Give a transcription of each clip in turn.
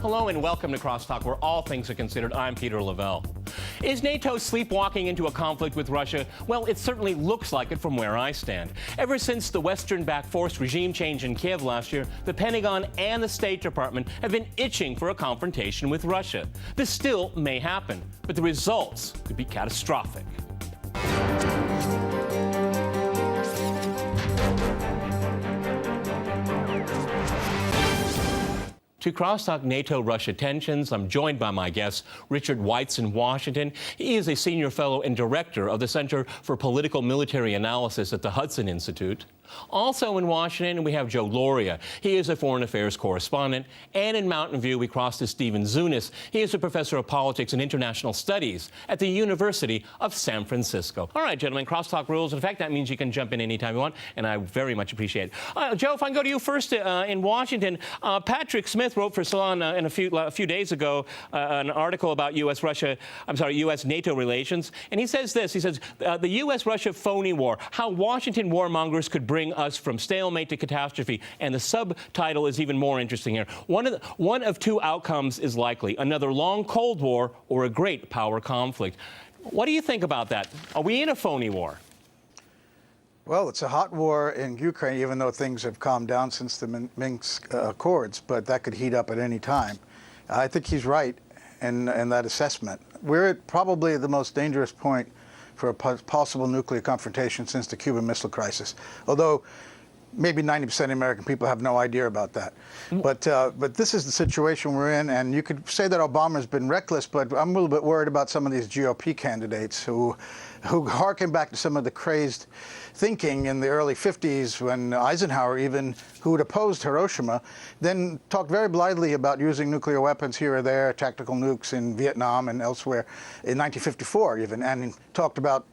Hello and welcome to CrossTalk, where all things are considered. I'm Peter Lavelle. Is NATO sleepwalking into a conflict with Russia? Well, it certainly looks like it from where I stand. Ever since the Western-backed forced regime change in Kiev last year, the Pentagon and the State Department have been itching for a confrontation with Russia. This still may happen, but the results could be catastrophic. To CrossTalk NATO-Russia tensions, I'm joined by my guest, Richard Weitz in Washington. He is a senior fellow and director of the Center for Political Military Analysis at the Hudson Institute. Also in Washington, we have Joe Lauria. He is a foreign affairs correspondent. And in Mountain View, we cross to Stephen Zunis. He is a professor of politics and international studies at the University of San Francisco. All right, gentlemen, crosstalk rules. In fact, that means you can jump in anytime you want, and I very much appreciate it. Joe, if I can go to you first in Washington, Patrick Smith wrote for Salon a few days ago an article about U.S.-NATO relations, and he says this. He says, the U.S.-Russia phony war, how Washington warmongers could bring us from stalemate to catastrophe. And the subtitle is even more interesting here. One of two outcomes is likely: another long Cold War or a great power conflict. What do you think about that? Are we in a phony war? Well, it's a hot war in Ukraine, even though things have calmed down since the Minsk Accords, but that could heat up at any time. I think he's right in that assessment. We're at probably the most dangerous point for a possible nuclear confrontation since the Cuban Missile Crisis, although maybe 90% of American people have no idea about that. But this is the situation we're in, and you could say that Obama's been reckless, but I'm a little bit worried about some of these GOP candidates who harken back to some of the crazed thinking in the early 50s when Eisenhower, even, who had opposed Hiroshima, then talked very blithely about using nuclear weapons here or there, tactical nukes in Vietnam and elsewhere, in 1954 even, and talked about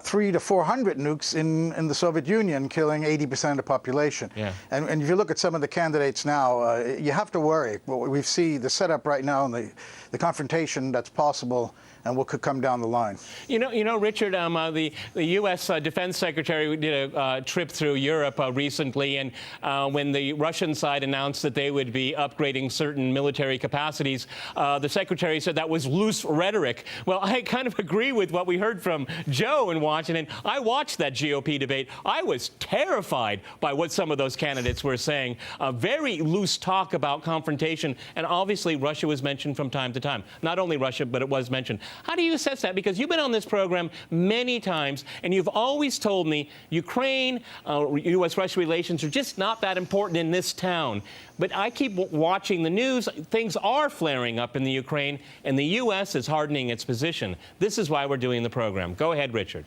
300 to 400 nukes in the Soviet Union, killing 80% of the population. Yeah. And if you look at some of the candidates now, you have to worry. We see the setup right now and the confrontation that's possible and what could come down the line. You know, Richard, the U.S. Defense Secretary did a trip through Europe recently, and when the Russian side announced that they would be upgrading certain military capacities, the Secretary said that was loose rhetoric. Well, I kind of agree with what we heard from Joe in Washington. I watched that GOP debate. I was terrified by what some of those candidates were saying. Very loose talk about confrontation, and obviously Russia was mentioned from time to time. Not only Russia, but it was mentioned. How do you assess that? Because you've been on this program many times, and you've always told me Ukraine, U.S.-Russia relations are just not that important in this town. But I keep watching the news. Things are flaring up in the Ukraine, and the U.S. is hardening its position. This is why we're doing the program. Go ahead, Richard.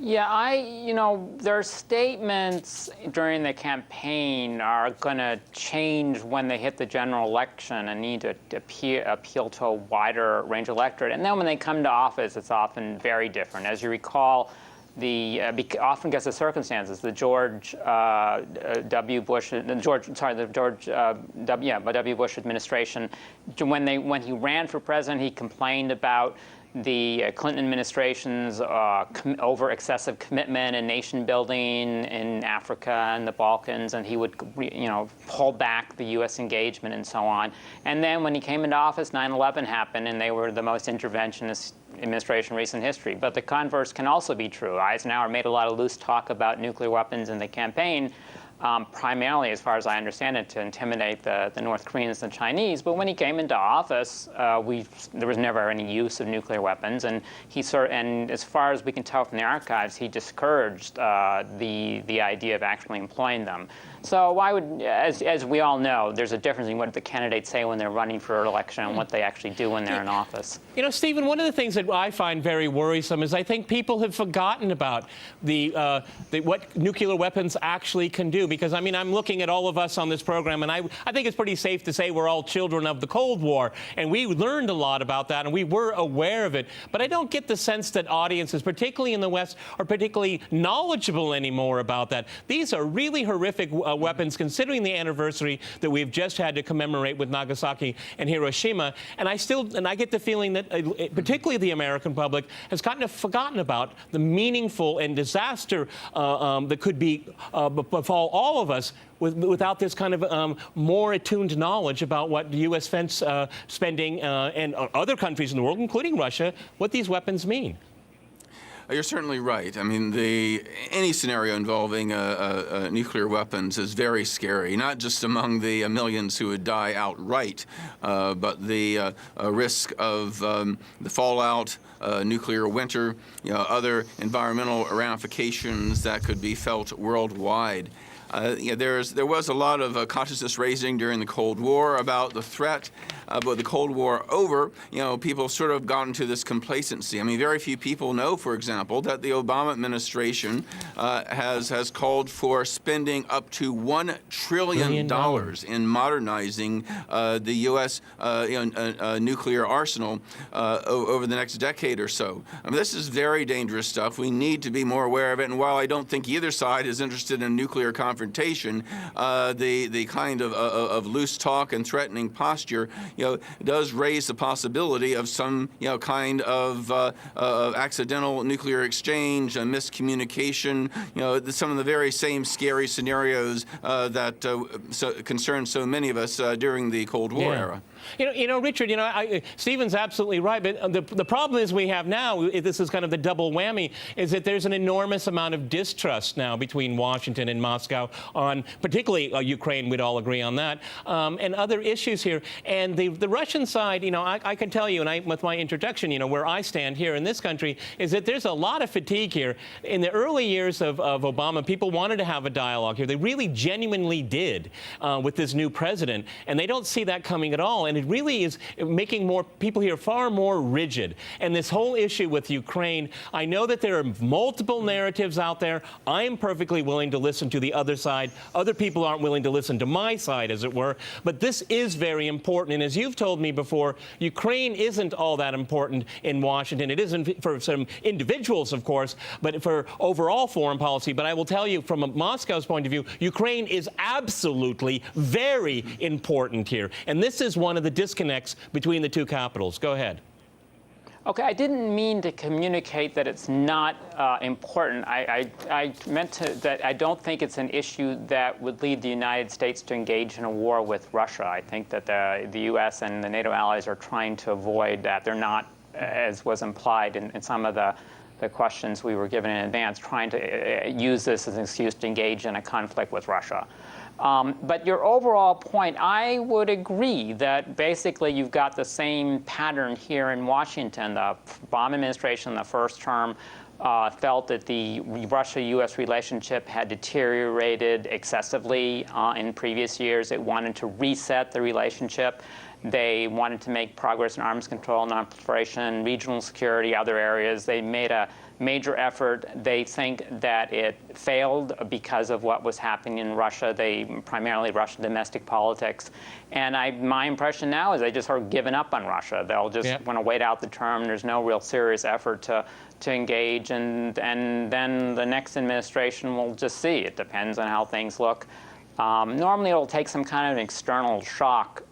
Yeah, their statements during the campaign are going to change when they hit the general election and need to appeal to a wider range of electorate. And then when they come to office, it's often very different. As you recall, often gets the circumstances. The George W. Bush administration, when he ran for president, he complained about the Clinton administration's over excessive commitment and nation building in Africa and the Balkans, and he would, pull back the U.S. engagement and so on. And then when he came into office, 9/11 happened, and they were the most interventionist administration in recent history. But the converse can also be true. Eisenhower made a lot of loose talk about nuclear weapons in the campaign, primarily, as far as I understand it, to intimidate the North Koreans and the Chinese. But when he came into office, there was never any use of nuclear weapons, and and as far as we can tell from the archives, he discouraged the idea of actually employing them. So why would, as we all know, there's a difference in what the candidates say when they're running for election and what they actually do when they're in office. Stephen, one of the things that I find very worrisome is I think people have forgotten about what nuclear weapons actually can do. Because, I'm looking at all of us on this program, and I think it's pretty safe to say we're all children of the Cold War, and we learned a lot about that, and we were aware of it. But I don't get the sense that audiences, particularly in the West, are particularly knowledgeable anymore about that. These are really horrific weapons, considering the anniversary that we've just had to commemorate with Nagasaki and Hiroshima. And I get the feeling that particularly the American public has kind of forgotten about the meaningful and disaster that could befall all of us without this kind of more attuned knowledge about what U.S. defense spending and other countries in the world, including Russia, what these weapons mean. You're certainly right. I mean, any scenario involving nuclear weapons is very scary, not just among the millions who would die outright, but the risk of the fallout, nuclear winter, other environmental ramifications that could be felt worldwide. There was a lot of consciousness raising during the Cold War about the threat, but with the Cold War over, people sort of got into this complacency. I mean, very few people know, for example, that the Obama administration has called for spending up to $1 trillion in modernizing the U.S. Nuclear arsenal over the next decade or so. I mean, this is very dangerous stuff. We need to be more aware of it. And while I don't think either side is interested in nuclear confrontation, the kind of loose talk and threatening posture, does raise the possibility of some, kind of accidental nuclear exchange, miscommunication, some of the very same scary scenarios that concerned so many of us during the Cold War era. Richard, Stephen's absolutely right, but the problem is we have now, this is kind of the double whammy, is that there's an enormous amount of distrust now between Washington and Moscow on particularly Ukraine, we'd all agree on that, and other issues here. And the Russian side, I can tell you, and with my introduction, where I stand here in this country, is that there's a lot of fatigue here. In the early years of Obama, people wanted to have a dialogue here. They really genuinely did with this new president, and they don't see that coming at all. And it really is making more people here far more rigid. And this whole issue with Ukraine, I know that there are multiple narratives out there. I'm perfectly willing to listen to the other side. Other people aren't willing to listen to my side, as it were. But this is very important. And as you've told me before, Ukraine isn't all that important in Washington. It isn't for some individuals, of course, but for overall foreign policy. But I will tell you, from Moscow's point of view, Ukraine is absolutely very important here. And this is one of the disconnects between the two capitals. Go ahead. Okay, I didn't mean to communicate that it's not important. I meant that I don't think it's an issue that would lead the United States to engage in a war with Russia. I think that the U.S. and the NATO allies are trying to avoid that. They're not, as was implied in some of the questions we were given in advance, trying to use this as an excuse to engage in a conflict with Russia. But your overall point, I would agree that basically you've got the same pattern here in Washington. The Obama administration in the first term felt that the Russia-U.S. relationship had deteriorated excessively in previous years. It wanted to reset the relationship. They wanted to make progress in arms control, non-proliferation, regional security, other areas. They made a major effort. They think that it failed because of what was happening in Russia. Primarily Russian domestic politics. And my impression now is they just sort of given up on Russia. They'll just want to wait out the term. There's no real serious effort to engage. And then the next administration will just see. It depends on how things look. Normally it'll take some kind of an external shock.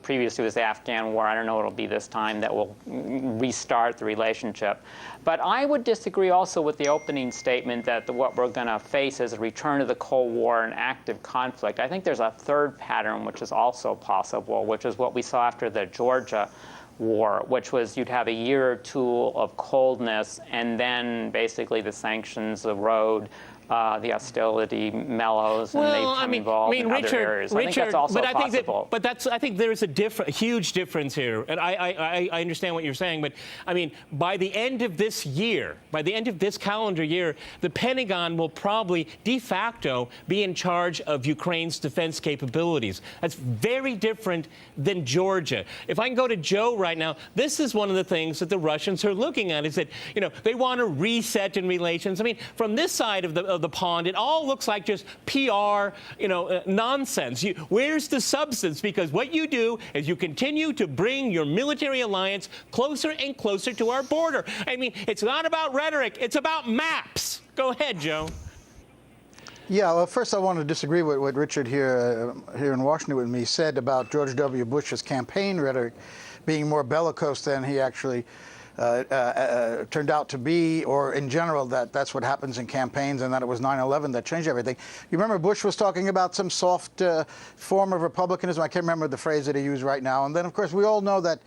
Previously was the Afghan war. I don't know what it'll be this time that will restart the relationship. But I would disagree also with the opening statement that what we're going to face is a return to the Cold War and active conflict. I think there's a third pattern which is also possible, which is what we saw after the Georgia war, which was you'd have a year or two of coldness, and then basically the sanctions, the road, the hostility mellows, and they become involved in other areas. I think that's also possible. I think there's a huge difference here, and I understand what you're saying. But I mean, by the end of this year, by the end of this calendar year, the Pentagon will probably de facto be in charge of Ukraine's defense capabilities. That's very different than Georgia. If I can go to Joe right now, this is one of the things that the Russians are looking at, is that they want to reset in relations. I mean, from this side of the pond, it all looks like just PR, nonsense. Where's the substance? Because what you do is you continue to bring your military alliance closer and closer to our border. I mean, it's not about rhetoric, it's about maps. Go ahead, Joe. Yeah, well, first I want to disagree with what Richard here in Washington with me said about George W. Bush's campaign rhetoric being more bellicose than he actually turned out to be, or in general that's what happens in campaigns, and that it was 9/11 that changed everything. You remember Bush was talking about some soft form of republicanism. I can't remember the phrase that he used right now. And then, of course, we all know that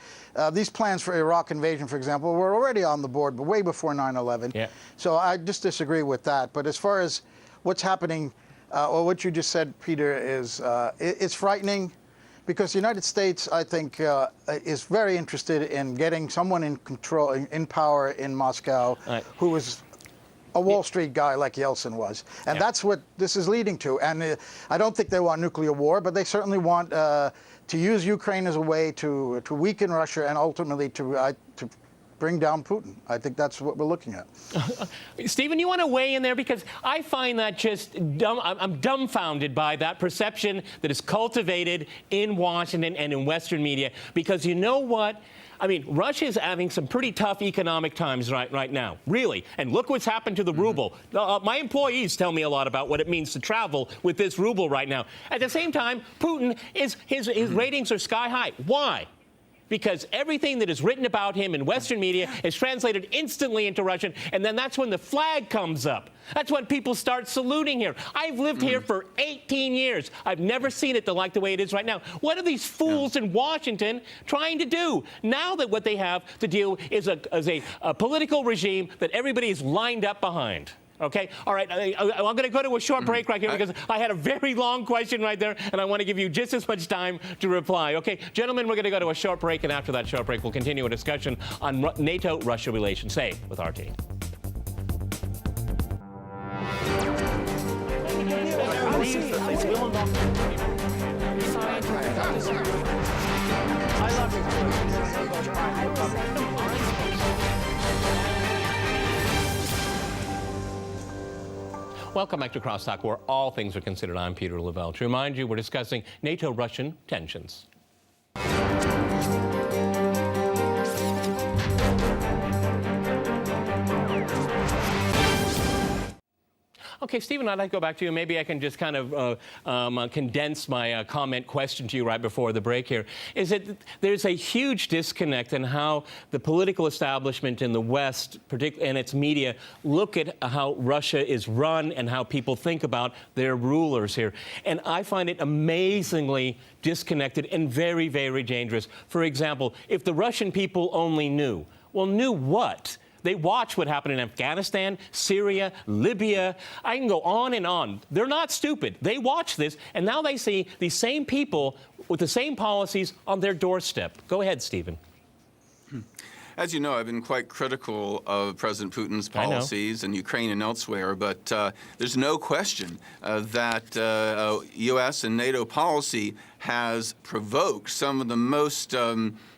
these plans for Iraq invasion, for example, were already on the board, but way before 9/11. Yeah. So I just disagree with that. But as far as what's happening, or what you just said, Peter, is it's frightening. Because the United States, I think, is very interested in getting someone in control, in power in Moscow, who was a Wall Street guy like Yeltsin was. And that's what this is leading to. And I don't think they want nuclear war, but they certainly want to use Ukraine as a way to weaken Russia and ultimately to bring down Putin. I think that's what we're looking at. Stephen, you want to weigh in there? Because I find that just dumb. I'm dumbfounded by that perception that is cultivated in Washington and in Western media. Because you know what? I mean, Russia's having some pretty tough economic times right now, really. And look what's happened to the ruble. My employees tell me a lot about what it means to travel with this ruble right now. At the same time, Putin, his ratings are sky high. Why? Because everything that is written about him in Western media is translated instantly into Russian, and then that's when the flag comes up. That's when people start saluting here. I've lived here for 18 years. I've never seen it like the way it is right now. What are these fools in Washington trying to do? Now that what they have to deal is a political regime that everybody is lined up behind. Okay? All right. I'm going to go to a short break right here because I had a very long question right there, and I want to give you just as much time to reply. Okay? Gentlemen, we're going to go to a short break, and after that short break, we'll continue a discussion on NATO-Russia relations. Stay with RT. Welcome back to CrossTalk, where all things are considered. I'm Peter Lavelle. To remind you, we're discussing NATO-Russian tensions. Okay, Stephen, I'd like to go back to you. Maybe I can just kind of condense my comment question to you right before the break here. Is that there's a huge disconnect in how the political establishment in the West, particularly and its media, look at how Russia is run and how people think about their rulers here. And I find it amazingly disconnected and very, very dangerous. For example, if the Russian people only knew, well, knew what? They watch what happened in Afghanistan, Syria, Libya. I can go on and on. They're not stupid. They watch this, and now they see these same people with the same policies on their doorstep. Go ahead, Stephen. As you know, I've been quite critical of President Putin's policies in Ukraine and elsewhere, but there's no question that U.S. and NATO policy has provoked some of the most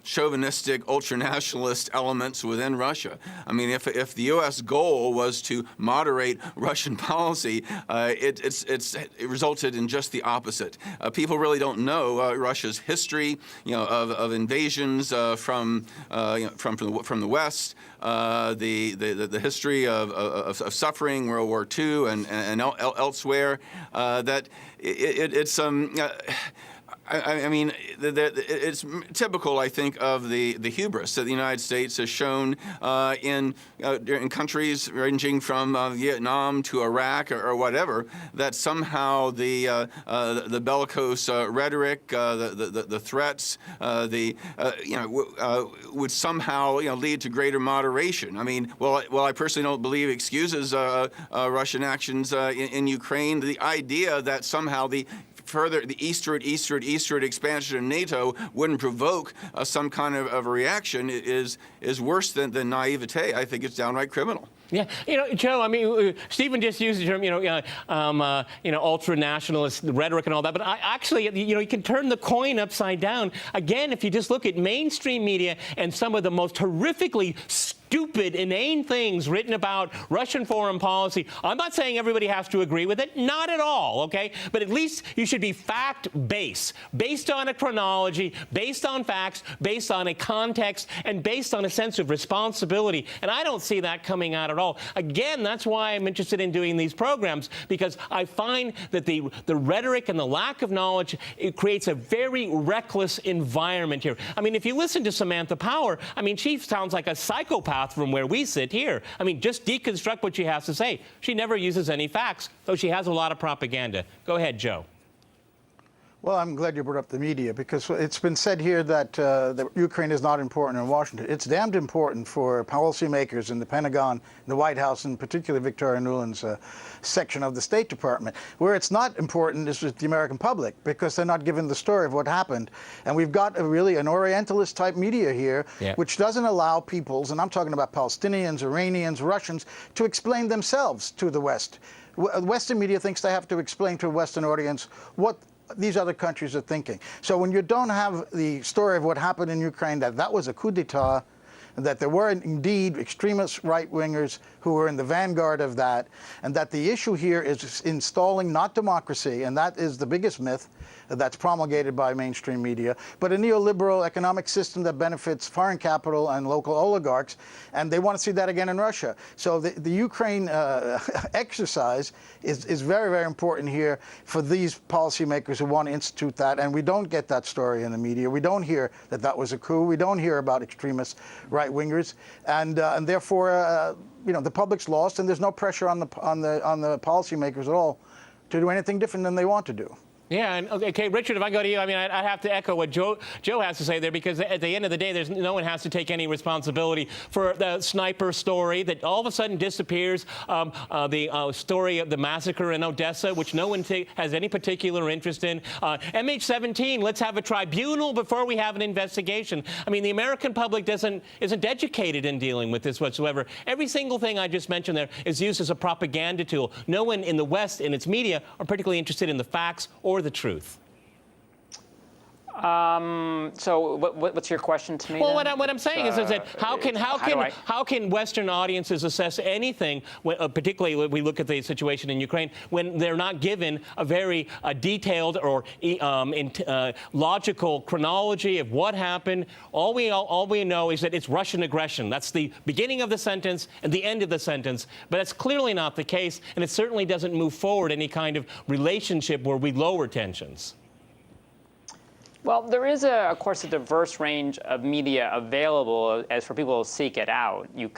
chauvinistic, ultranationalist elements within Russia. I mean, if the U.S. goal was to moderate Russian policy, it resulted in just the opposite. People really don't know Russia's history, of invasions from the West, the history of suffering, World War II, and elsewhere. I mean, it's typical, I think, of the hubris that the United States has shown in countries ranging from Vietnam to Iraq or whatever, that somehow the bellicose rhetoric, the threats, would somehow lead to greater moderation. I mean, well, I personally don't believe excuses Russian actions in Ukraine. The idea that somehow the eastward expansion of NATO wouldn't provoke some kind of a reaction is worse than naivete. I think it's downright criminal. Yeah, Joe, I mean, Stephen just used the term, ultra-nationalist rhetoric and all that, but actually, you can turn the coin upside down. Again, if you just look at mainstream media and some of the most horrifically stupid, inane things written about Russian foreign policy. I'm not saying everybody has to agree with it, not at all, okay? But at least you should be fact-based, based on a chronology, based on facts, based on a context, and based on a sense of responsibility. And I don't see that coming out at all. Again, that's why I'm interested in doing these programs, because I find that the rhetoric and the lack of knowledge, it creates a very reckless environment here. I mean, if you listen to Samantha Power, I mean, she sounds like a psychopath from where we sit here. I mean, just deconstruct what she has to say. She never uses any facts, though she has a lot of propaganda. Go ahead, Joe. Well, I'm glad you brought up the media, because it's been said here that Ukraine is not important in Washington. It's damned important for policymakers in the Pentagon, the White House, and particularly Victoria Nuland's section of the State Department. Where it's not important is with the American public, because they're not given the story of what happened. And we've got really an Orientalist type media here, which doesn't allow peoples, and I'm talking about Palestinians, Iranians, Russians, to explain themselves to the West. Western media thinks they have to explain to a Western audience what these other countries are thinking. So when you don't have the story of what happened in Ukraine, that was a coup d'etat, that there were indeed extremist right-wingers who were in the vanguard of that, and that the issue here is installing not democracy, and that is the biggest myth that's promulgated by mainstream media, but a neoliberal economic system that benefits foreign capital and local oligarchs, and they want to see that again in Russia. So the Ukraine exercise is very, very important here for these policymakers who want to institute that, and we don't get that story in the media. We don't hear that that was a coup. We don't hear about extremist right-wingers, and therefore, you know, the public's lost, and there's no pressure on the policymakers at all to do anything different than they want to do. Yeah, and okay, Richard, if I go to you, I mean, I have to echo what Joe has to say there, because at the end of the day, no one has to take any responsibility for the sniper story that all of a sudden disappears, the story of the massacre in Odessa, which no one has any particular interest in. MH17, let's have a tribunal before we have an investigation. I mean, the American public isn't educated in dealing with this whatsoever. Every single thing I just mentioned there is used as a propaganda tool. No one in the West, in its media, are particularly interested in the facts or the truth. So what's your question to me? Well, then? what I'm saying is that how can Western audiences assess anything, particularly when we look at the situation in Ukraine, when they're not given a very detailed or logical chronology of what happened? All we know is that it's Russian aggression. That's the beginning of the sentence and the end of the sentence. But that's clearly not the case, and it certainly doesn't move forward any kind of relationship where we lower tensions. Well, there is, of course, a diverse range of media available as for people to seek it out. You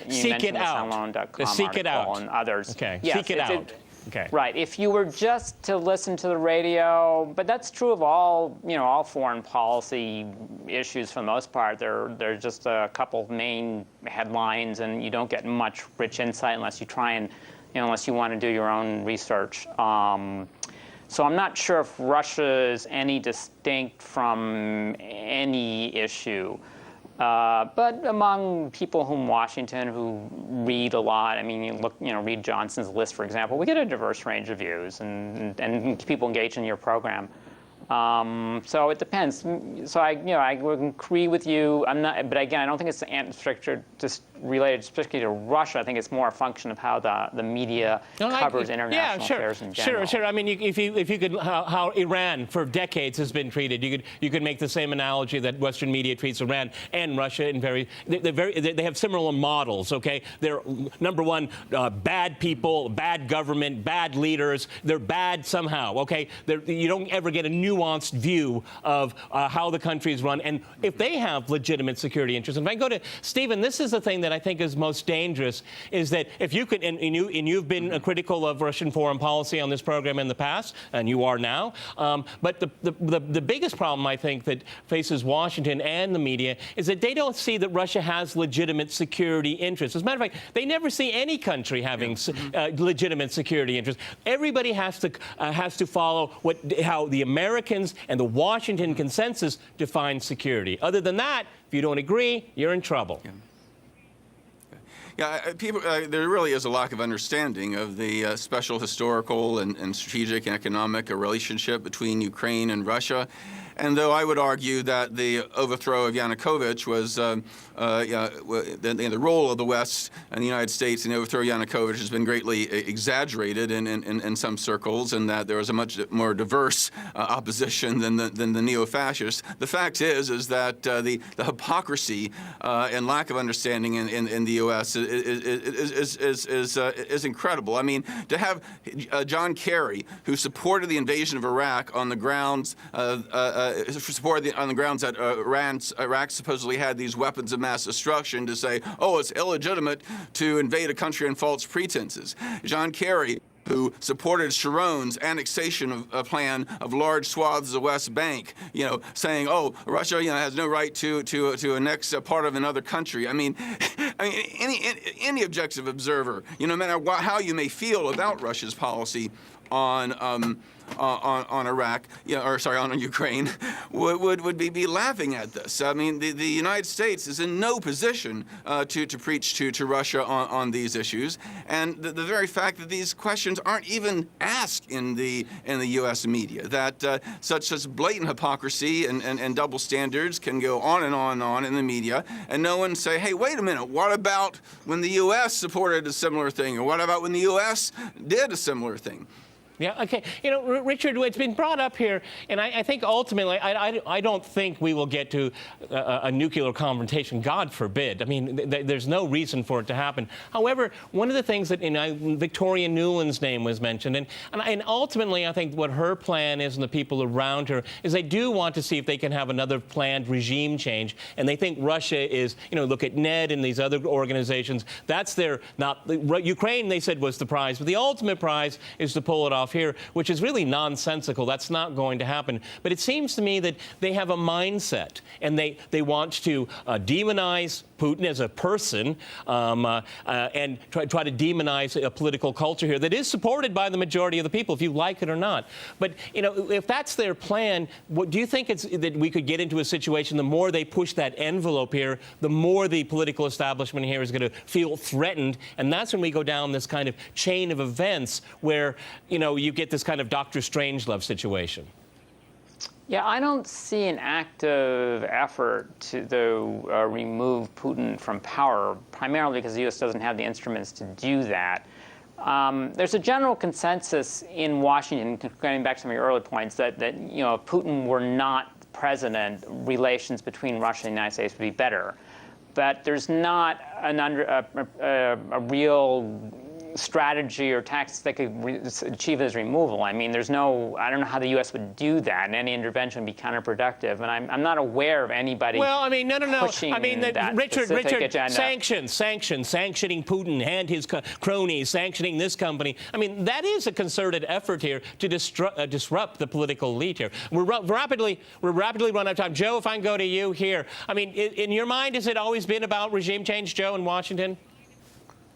seek it out. Seek it out. And others. Okay. Yes, seek it out. Okay. Right. If you were just to listen to the radio, but that's true of all, all foreign policy issues for the most part. There's just a couple of main headlines, and you don't get much rich insight unless you try and, unless you want to do your own research. So I'm not sure if Russia is any distinct from any issue. But among people in Washington who read a lot, I mean, read Johnson's list, for example, we get a diverse range of views, and people engage in your program. So it depends. So I would agree with you. But again, I don't think it's just related strictly to Russia. I think it's more a function of how the media covers international affairs in general. Sure. I mean, if you could, how Iran for decades has been treated, you could make the same analogy that Western media treats Iran and Russia in they have similar models. Okay, they're number one, bad people, bad government, bad leaders. They're bad somehow. Okay, you don't ever get a nuanced view of how the country is run, and if they have legitimate security interests. And if I go to Stephen, this is the thing that I think is most dangerous, is that if you could, and you've been critical of Russian foreign policy on this program in the past, and you are now, but the biggest problem I think that faces Washington and the media is that they don't see that Russia has legitimate security interests. As a matter of fact, they never see any country having legitimate security interests. Everybody has to follow how the Americans and the Washington consensus define security. Other than that, if you don't agree, you're in trouble. Yeah, there really is a lack of understanding of the special historical and strategic and economic relationship between Ukraine and Russia. And though I would argue that the overthrow of Yanukovych was the role of the West and the United States in the overthrow of Yanukovych has been greatly exaggerated in some circles, and that there was a much more diverse opposition than the neo-fascists. The fact is that the hypocrisy and lack of understanding in the U.S. is incredible. I mean, to have John Kerry, who supported the invasion of Iraq on the grounds that Iraq supposedly had these weapons of mass destruction, to say, oh, it's illegitimate to invade a country on false pretenses. John Kerry, who supported Sharon's annexation plan of large swaths of the West Bank, saying, "Oh, Russia, has no right to annex a part of another country." I mean, any objective observer, no matter how you may feel about Russia's policy on Iraq, on Ukraine, would be laughing at this. I mean, the United States is in no position to preach to Russia on these issues, and the very fact that these questions aren't even asked in the U.S. media, that such blatant hypocrisy and double standards can go on and on and on in the media, and no one say, hey, wait a minute, what about when the U.S. supported a similar thing, or what about when the U.S. did a similar thing? Yeah, okay. Richard, it's been brought up here, and I think ultimately, I don't think we will get to a nuclear confrontation, God forbid. I mean, there's no reason for it to happen. However, one of the things that, Victoria Nuland's name was mentioned, and ultimately, I think what her plan is, and the people around her, is they do want to see if they can have another planned regime change, and they think Russia is, look at NED and these other organizations, that's their, Ukraine, they said, was the prize, but the ultimate prize is to pull it off here, which is really nonsensical. That's not going to happen. But it seems to me that they have a mindset, and they want to demonize Putin as a person and try to demonize a political culture here that is supported by the majority of the people, if you like it or not. But, if that's their plan, do you think that we could get into a situation, the more they push that envelope here, the more the political establishment here is going to feel threatened, and that's when we go down this kind of chain of events where, you get this kind of Dr. Strangelove situation? Yeah, I don't see an active effort to remove Putin from power, primarily because the U.S. doesn't have the instruments to do that. There's a general consensus in Washington, getting back to some of your earlier points, that if Putin were not president, relations between Russia and the United States would be better. But there's not a real strategy or tactics that could achieve his removal. I mean, I don't know how the U.S. would do that, and any intervention would be counterproductive. And I'm not aware of anybody pushing that Richard, agenda. sanctioning Putin and his cronies, sanctioning this company. I mean, that is a concerted effort here to disrupt the political elite here. We're rapidly running out of time. Joe, if I can go to you here. I mean, in your mind, has it always been about regime change, Joe, in Washington?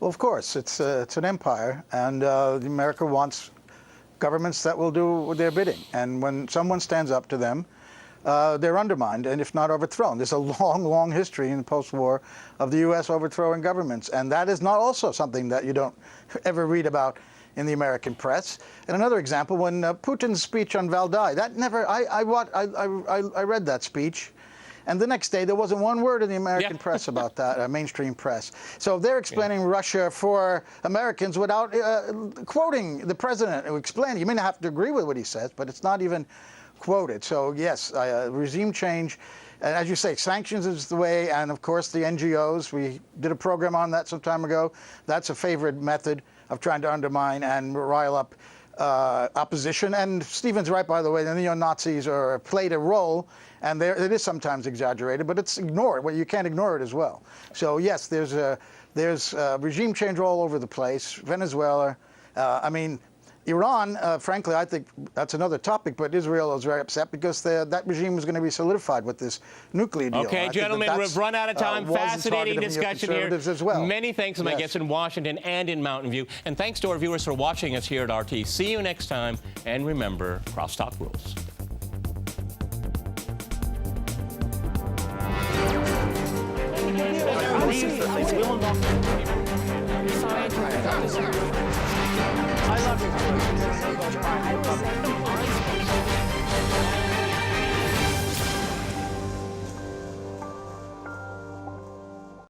Well, of course, it's an empire, and America wants governments that will do their bidding. And when someone stands up to them, they're undermined, and if not overthrown. There's a long, long history in the post-war of the U.S. overthrowing governments, and that is not also something that you don't ever read about in the American press. And another example, when Putin's speech on Valdai, that never, I read that speech. And the next day, there wasn't one word in the American press about that, mainstream press. So they're explaining Russia for Americans without quoting the president who explained. You may not have to agree with what he says, but it's not even quoted. So yes, regime change, and as you say, sanctions is the way, and of course the NGOs. We did a program on that some time ago. That's a favorite method of trying to undermine and rile up opposition. And Stephen's right, by the way, the neo-Nazis played a role, and it is sometimes exaggerated, but it's ignored. Well, you can't ignore it as well. So yes, there's regime change all over the place. Venezuela, Iran, frankly, I think that's another topic, but Israel is very upset because that regime was going to be solidified with this nuclear deal. Okay, gentlemen, we've run out of time. Fascinating discussion here. As well. Many thanks to my guests in Washington and in Mountain View. And thanks to our viewers for watching us here at RT. See you next time. And remember, CrossTalk rules. I love you.